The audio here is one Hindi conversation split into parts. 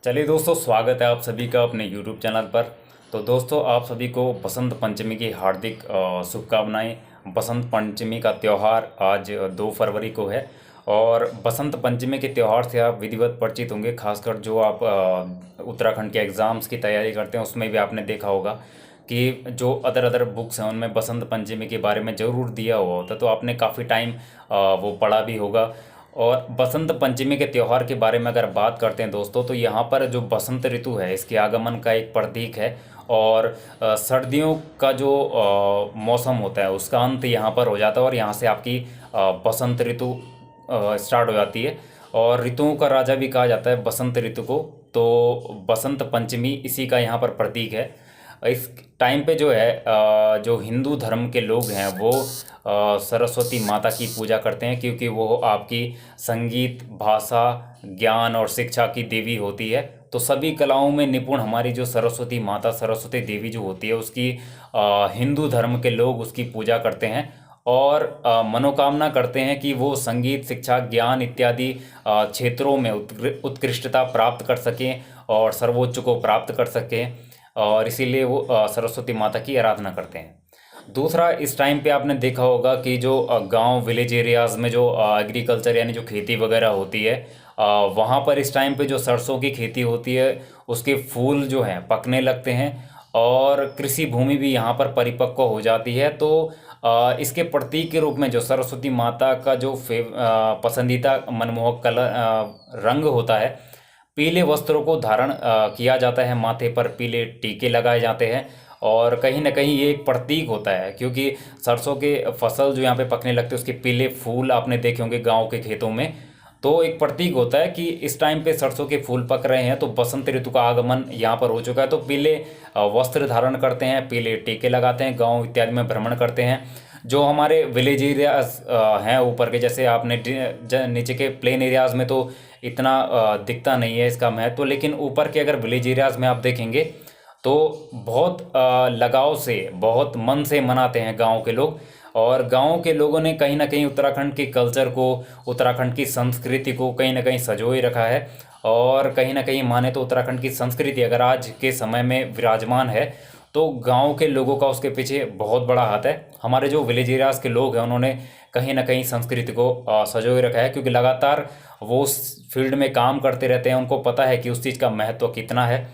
चलिए दोस्तों, स्वागत है आप सभी का अपने YouTube चैनल पर। तो दोस्तों, आप सभी को बसंत पंचमी की हार्दिक शुभकामनाएं। बसंत पंचमी का त्यौहार आज 2 फरवरी को है और बसंत पंचमी के त्यौहार से आप विधिवत परिचित होंगे। खासकर जो आप उत्तराखंड के एग्ज़ाम्स की तैयारी करते हैं उसमें भी आपने देखा होगा कि जो अदर अदर बुक्स हैं उनमें बसंत पंचमी के बारे में ज़रूर दिया हुआ होता, तो आपने काफ़ी टाइम वो पढ़ा भी होगा। और बसंत पंचमी के त्यौहार के बारे में अगर बात करते हैं दोस्तों, तो यहाँ पर जो बसंत ऋतु है इसके आगमन का एक प्रतीक है। और सर्दियों का जो मौसम होता है उसका अंत यहाँ पर हो जाता है और यहाँ से आपकी बसंत ऋतु स्टार्ट हो जाती है। और ऋतुओं का राजा भी कहा जाता है बसंत ऋतु को। तो बसंत पंचमी इसी का यहाँ पर प्रतीक है। इस टाइम पे जो है जो हिंदू धर्म के लोग हैं वो सरस्वती माता की पूजा करते हैं, क्योंकि वो आपकी संगीत, भाषा, ज्ञान और शिक्षा की देवी होती है। तो सभी कलाओं में निपुण हमारी जो सरस्वती माता, सरस्वती देवी जो होती है उसकी हिंदू धर्म के लोग उसकी पूजा करते हैं और मनोकामना करते हैं कि वो संगीत, शिक्षा, ज्ञान इत्यादि क्षेत्रों में उत्कृष्टता प्राप्त कर सकें और सर्वोच्च को प्राप्त कर सकें, और इसीलिए वो सरस्वती माता की आराधना करते हैं। दूसरा, इस टाइम पे आपने देखा होगा कि जो गांव विलेज एरियाज़ में जो एग्रीकल्चर यानी जो खेती वगैरह होती है, वहाँ पर इस टाइम पे जो सरसों की खेती होती है उसके फूल जो हैं पकने लगते हैं और कृषि भूमि भी यहाँ पर परिपक्व हो जाती है। तो इसके प्रतीक के रूप में जो सरस्वती माता का जो पसंदीदा मनमोहक कलर रंग होता है, पीले वस्त्रों को धारण किया जाता है, माथे पर पीले टीके लगाए जाते हैं। और कहीं ना कहीं ये एक प्रतीक होता है, क्योंकि सरसों के फसल जो यहाँ पे पकने लगते हैं उसके पीले फूल आपने देखे होंगे गांव के खेतों में। तो एक प्रतीक होता है कि इस टाइम पे सरसों के फूल पक रहे हैं, तो बसंत ऋतु का आगमन यहाँ पर हो चुका है। तो पीले वस्त्र धारण करते हैं, पीले टीके लगाते हैं, गाँव इत्यादि में भ्रमण करते हैं। जो हमारे विलेज एरियाज हैं ऊपर के, जैसे आपने नीचे के प्लेन एरियाज में तो इतना दिखता नहीं है इसका महत्व, लेकिन ऊपर के अगर विलेज एरियाज में आप देखेंगे तो बहुत लगाव से, बहुत मन से मनाते हैं गांव के लोग। और गांव के लोगों ने कहीं ना कहीं उत्तराखंड के कल्चर को, उत्तराखंड की संस्कृति को कहीं ना कहीं संजोए रखा है। और कहीं ना कहीं माने तो उत्तराखंड की संस्कृति अगर आज के समय में विराजमान है तो गांव के लोगों का उसके पीछे बहुत बड़ा हाथ है। हमारे जो विलेज एरियाज के लोग हैं उन्होंने कहीं ना कहीं संस्कृति को संजोए रखा है, क्योंकि लगातार वो उस फील्ड में काम करते रहते हैं, उनको पता है कि उस चीज़ का महत्व कितना है।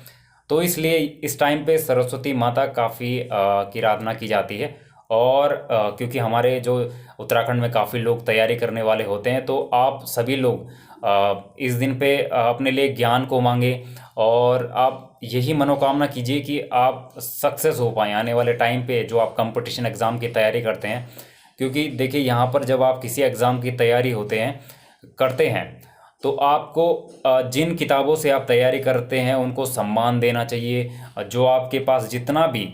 तो इसलिए इस टाइम पे सरस्वती माता काफ़ी की आराधना की जाती है। और क्योंकि हमारे जो उत्तराखंड में काफ़ी लोग तैयारी करने वाले होते हैं, तो आप सभी लोग इस दिन पे अपने लिए ज्ञान को मांगे और आप यही मनोकामना कीजिए कि आप सक्सेस हो पाएँ आने वाले टाइम पे जो आप कंपटीशन एग्ज़ाम की तैयारी करते हैं। क्योंकि देखिए, यहाँ पर जब आप किसी एग्ज़ाम की तैयारी करते हैं तो आपको जिन किताबों से आप तैयारी करते हैं उनको सम्मान देना चाहिए। जो आपके पास जितना भी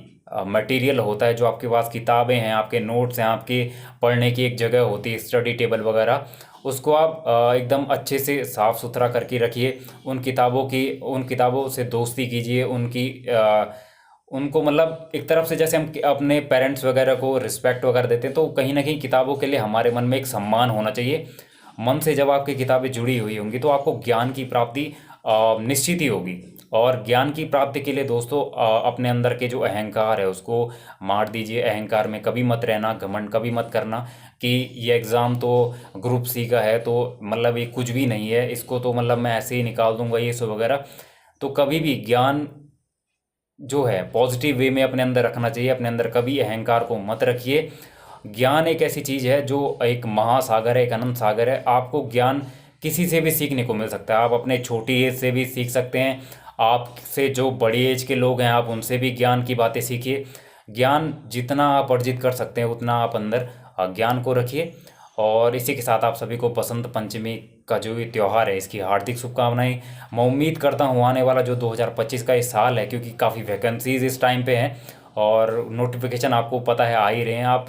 मटेरियल होता है, जो आपके पास किताबें हैं, आपके नोट्स हैं, आपके पढ़ने की एक जगह होती है, स्टडी टेबल वगैरह, उसको आप एकदम अच्छे से साफ़ सुथरा करके रखिए। उन किताबों से दोस्ती कीजिए, उनको मतलब एक तरफ से जैसे हम अपने पेरेंट्स वगैरह को रिस्पेक्ट वगैरह देते हैं, तो कहीं ना कहीं किताबों के लिए हमारे मन में एक सम्मान होना चाहिए। मन से जब आपकी किताबें जुड़ी हुई होंगी तो आपको ज्ञान की प्राप्ति निश्चित ही होगी। और ज्ञान की प्राप्ति के लिए दोस्तों अपने अंदर के जो अहंकार है उसको मार दीजिए। अहंकार में कभी मत रहना, घमंड कभी मत करना कि ये एग्ज़ाम तो ग्रुप सी का है तो मतलब ये कुछ भी नहीं है, इसको तो मतलब मैं ऐसे ही निकाल दूंगा, ये सब वगैरह। तो कभी भी ज्ञान जो है पॉजिटिव वे में अपने अंदर रखना चाहिए। अपने अंदर कभी अहंकार को मत रखिए। ज्ञान एक ऐसी चीज़ है जो एक महासागर है, एक अनंत सागर है। आपको ज्ञान किसी से भी सीखने को मिल सकता है। आप अपने छोटी एज से भी सीख सकते हैं, आपसे जो बड़ी एज के लोग हैं आप उनसे भी ज्ञान की बातें सीखिए। ज्ञान जितना आप अर्जित कर सकते हैं उतना आप अंदर ज्ञान को रखिए। और इसी के साथ आप सभी को बसंत पंचमी का जो ये त्यौहार है इसकी हार्दिक शुभकामनाएं। मैं उम्मीद करता हूँ आने वाला जो 2025 का ये साल है, क्योंकि काफ़ी वैकेंसीज इस टाइम पे हैं और नोटिफिकेशन आपको पता है आ ही रहे हैं, आप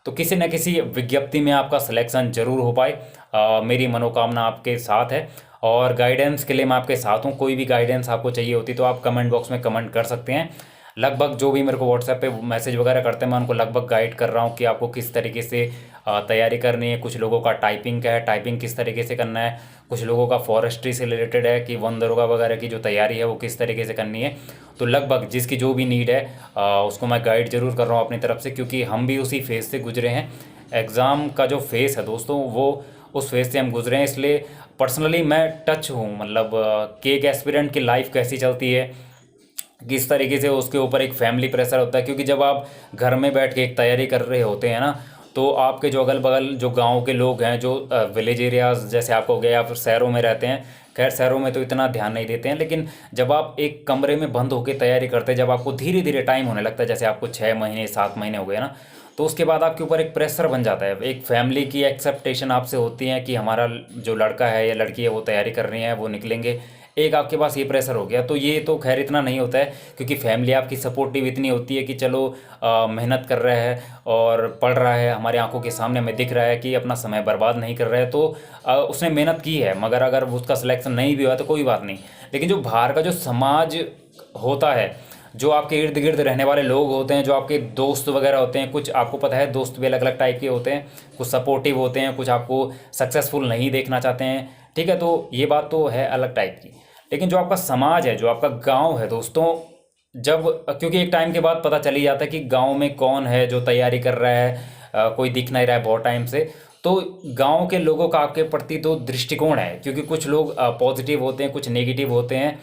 तो किसी न किसी विज्ञप्ति में आपका सिलेक्शन जरूर हो पाए। मेरी मनोकामना आपके साथ है और गाइडेंस के लिए मैं आपके साथ हूँ। कोई भी गाइडेंस आपको चाहिए होती तो आप कमेंट बॉक्स में कमेंट कर सकते हैं। लगभग जो भी मेरे को व्हाट्सएप पे मैसेज वगैरह करते हैं मैं उनको लगभग गाइड कर रहा हूँ कि आपको किस तरीके से तैयारी करनी है, कुछ लोगों का टाइपिंग का है, टाइपिंग किस तरीके से करना है, कुछ लोगों का फॉरेस्ट्री से रिलेटेड है कि वन दरोगा वगैरह की जो तैयारी है वो किस तरीके से करनी है। तो लगभग जिसकी जो भी नीड है उसको मैं गाइड जरूर कर रहा हूँ अपनी तरफ से, क्योंकि हम भी उसी फेज़ से गुजरे हैं। एग्ज़ाम का जो फेज़ है दोस्तों वो उस फेज़ से हम गुजरे हैं, इसलिए पर्सनली मैं टच हूँ, मतलब कि एक एस्पिरेंट की लाइफ कैसी चलती है, किस तरीके से उसके ऊपर एक फैमिली प्रेशर होता है। क्योंकि जब आप घर में बैठ के एक तैयारी कर रहे होते हैं ना, तो आपके जो अगल बगल जो गांव के लोग हैं, जो विलेज एरियाज जैसे आपको गए, आप शहरों में रहते हैं, खैर शहरों में तो इतना ध्यान नहीं देते हैं, लेकिन जब आप एक कमरे में बंद होकर तैयारी करते हैं, जब आपको धीरे धीरे टाइम होने लगता है, जैसे आपको 6 महीने 7 महीने हो गए ना, तो उसके बाद आपके ऊपर एक प्रेशर बन जाता है। एक फैमिली की एक्सेप्टेशन आपसे होती है कि हमारा जो लड़का है या लड़की है वो तैयारी कर रही है, वो निकलेंगे। एक आपके पास ये प्रेशर हो गया, तो ये तो खैर इतना नहीं होता है, क्योंकि फैमिली आपकी सपोर्टिव इतनी होती है कि चलो मेहनत कर रहा है और पढ़ रहा है, हमारी आंखों के सामने हमें दिख रहा है कि अपना समय बर्बाद नहीं कर रहा है, तो उसने मेहनत की है, मगर अगर उसका सिलेक्शन नहीं भी हुआ तो कोई बात नहीं। लेकिन जो बाहर का जो समाज होता है, जो आपके इर्द गिर्द रहने वाले लोग होते हैं, जो आपके दोस्त वगैरह होते हैं, कुछ आपको पता है दोस्त भी अलग अलग टाइप के होते हैं, कुछ सपोर्टिव होते हैं, कुछ आपको सक्सेसफुल नहीं देखना चाहते हैं, ठीक है, तो ये बात तो है अलग टाइप की। लेकिन जो आपका समाज है, जो आपका गांव है दोस्तों, जब क्योंकि एक टाइम के बाद पता चल ही जाता है कि गांव में कौन है जो तैयारी कर रहा है, कोई दिख नहीं रहा है बहुत टाइम से, तो गांव के लोगों का आपके प्रति तो दृष्टिकोण है, क्योंकि कुछ लोग पॉजिटिव होते हैं, कुछ नेगेटिव होते हैं।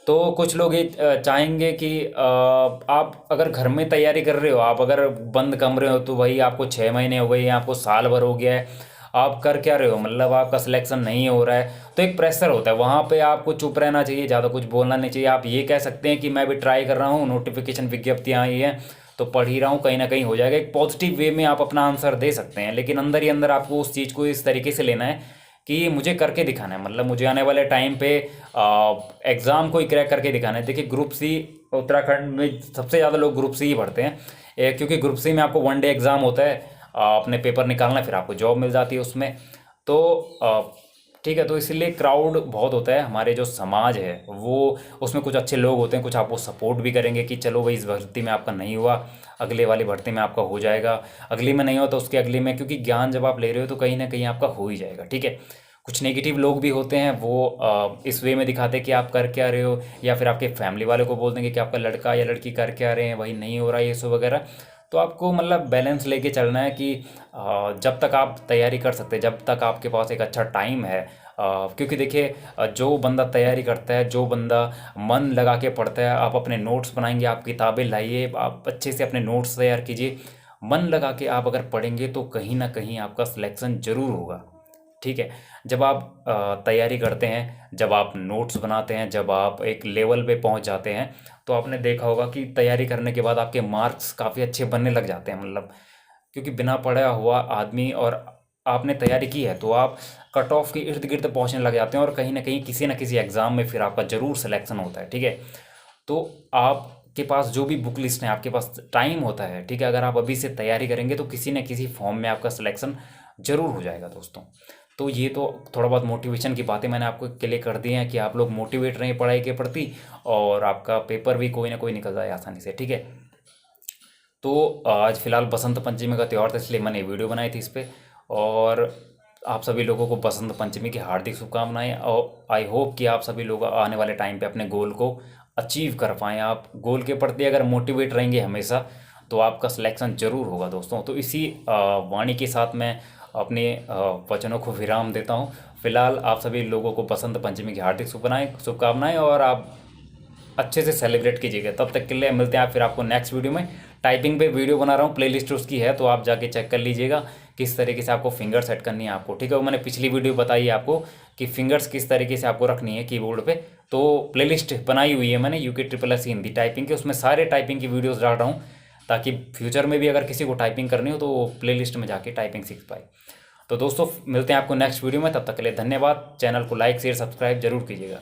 तो कुछ लोग ये चाहेंगे कि आप अगर घर में तैयारी कर रहे हो, आप अगर बंद कमरे हो, तो वही आपको 6 महीने हो गए या आपको साल भर हो गया है, आप कर क्या रहे हो, मतलब आपका सिलेक्शन नहीं हो रहा है, तो एक प्रेशर होता है वहाँ पे। आपको चुप रहना चाहिए, ज़्यादा कुछ बोलना नहीं चाहिए। आप ये कह सकते हैं कि मैं भी ट्राई कर रहा हूँ, नोटिफिकेशन विज्ञप्तियाँ आई हैं तो पढ़ ही रहा हूँ, कहीं ना कहीं हो जाएगा। एक पॉजिटिव वे में आप अपना आंसर दे सकते हैं, लेकिन अंदर ही अंदर आपको उस चीज़ को इस तरीके से लेना है कि मुझे करके दिखाना है, मतलब मुझे आने वाले टाइम पे एग्ज़ाम को ही क्रैक करके दिखाना है। देखिए ग्रुप सी, उत्तराखंड में सबसे ज़्यादा लोग ग्रुप सी ही पढ़ते हैं, क्योंकि ग्रुप सी में आपको 1 डे एग्ज़ाम होता है, अपने पेपर निकालना है, फिर आपको जॉब मिल जाती है उसमें। तो ठीक है, तो इसीलिए क्राउड बहुत होता है। हमारे जो समाज है वो, उसमें कुछ अच्छे लोग होते हैं, कुछ आपको सपोर्ट भी करेंगे कि चलो भाई इस भर्ती में आपका नहीं हुआ, अगले वाली भर्ती में आपका हो जाएगा, अगली में नहीं हो तो उसके अगली में, क्योंकि ज्ञान जब आप ले रहे हो तो कहीं ना कहीं आपका हो ही जाएगा, ठीक है। कुछ नेगेटिव लोग भी होते हैं, वो इस वे में दिखाते हैं कि आप कर क्या रहे हो, या फिर आपके फैमिली वाले को बोल देंगे कि आपका लड़का या लड़की कर क्या रहे हैं, वही नहीं हो रहा है, ये सब वगैरह। तो आपको मतलब बैलेंस लेके चलना है कि जब तक आप तैयारी कर सकते हैं, जब तक आपके पास एक अच्छा टाइम है, क्योंकि देखिए जो बंदा तैयारी करता है, जो बंदा मन लगा के पढ़ता है, आप अपने नोट्स बनाएंगे, आप किताबें लाइए, आप अच्छे से अपने नोट्स तैयार कीजिए, मन लगा के आप अगर पढ़ेंगे तो कहीं ना कहीं आपका सिलेक्शन जरूर होगा, ठीक है। जब आप तैयारी करते हैं, जब आप नोट्स बनाते हैं, जब आप एक लेवल पे पहुंच जाते हैं, तो आपने देखा होगा कि तैयारी करने के बाद आपके मार्क्स काफ़ी अच्छे बनने लग जाते हैं, मतलब क्योंकि बिना पढ़ा हुआ आदमी और आपने तैयारी की है तो आप कट ऑफ के इर्द गिर्द पहुंचने लग जाते हैं, और कहीं ना किसी एग्ज़ाम में फिर आपका ज़रूर सिलेक्शन होता है, ठीक है। तो आपके पास जो भी बुक लिस्ट है, आपके पास टाइम होता है, ठीक है, अगर आप अभी से तैयारी करेंगे तो किसी न किसी फॉर्म में आपका सिलेक्शन ज़रूर हो जाएगा दोस्तों। तो ये तो थोड़ा बहुत मोटिवेशन की बातें मैंने आपको के लिए कर दी हैं कि आप लोग मोटिवेट रहें पढ़ाई के प्रति, और आपका पेपर भी कोई ना कोई निकल जाए आसानी से, ठीक है। तो आज फिलहाल बसंत पंचमी का त्यौहार था, इसलिए मैंने वीडियो बनाई थी इस पर। और आप सभी लोगों को बसंत पंचमी की हार्दिक शुभकामनाएं, और आई होप कि आप सभी लोग आने वाले टाइम पे अपने गोल को अचीव कर पाएँ। आप गोल के प्रति अगर मोटिवेट रहेंगे हमेशा, तो आपका सिलेक्शन जरूर होगा दोस्तों। तो इसी वाणी के साथ मैं अपने वचनों को विराम देता हूँ। फिलहाल आप सभी लोगों को बसंत पंचमी की हार्दिक शुभकामनाएं, और आप अच्छे से सेलिब्रेट कीजिएगा। तब तक के लिए मिलते हैं आप फिर आपको नेक्स्ट वीडियो में। टाइपिंग पे वीडियो बना रहा हूँ, प्लेलिस्ट उसकी है, तो आप जाके चेक कर लीजिएगा किस तरीके से आपको फिंगर सेट करनी है आपको, ठीक है। वो मैंने पिछली वीडियो बताई है आपको कि फिंगर्स किस तरीके से आपको रखनी है कीबोर्ड पे, तो प्लेलिस्ट बनाई हुई है मैंने UKSSC हिंदी टाइपिंग के, उसमें सारे टाइपिंग की वीडियोज़ डाल रहा हूँ, ताकि फ्यूचर में भी अगर किसी को टाइपिंग करनी हो तो प्लेलिस्ट में जाके टाइपिंग सीख पाए। तो दोस्तों मिलते हैं आपको नेक्स्ट वीडियो में, तब तक के लिए धन्यवाद। चैनल को लाइक शेयर सब्सक्राइब जरूर कीजिएगा।